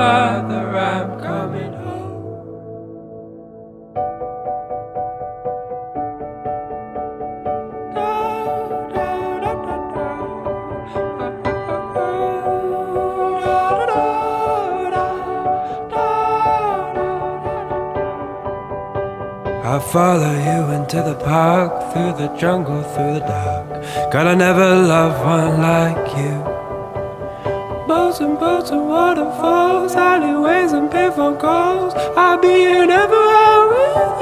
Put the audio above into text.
brother, I'm coming home. I'll follow you into the park, through the jungle, through the dark. God, I never loved one like you. Boats and boats and waterfalls, alleyways and payphone calls. I'll be here never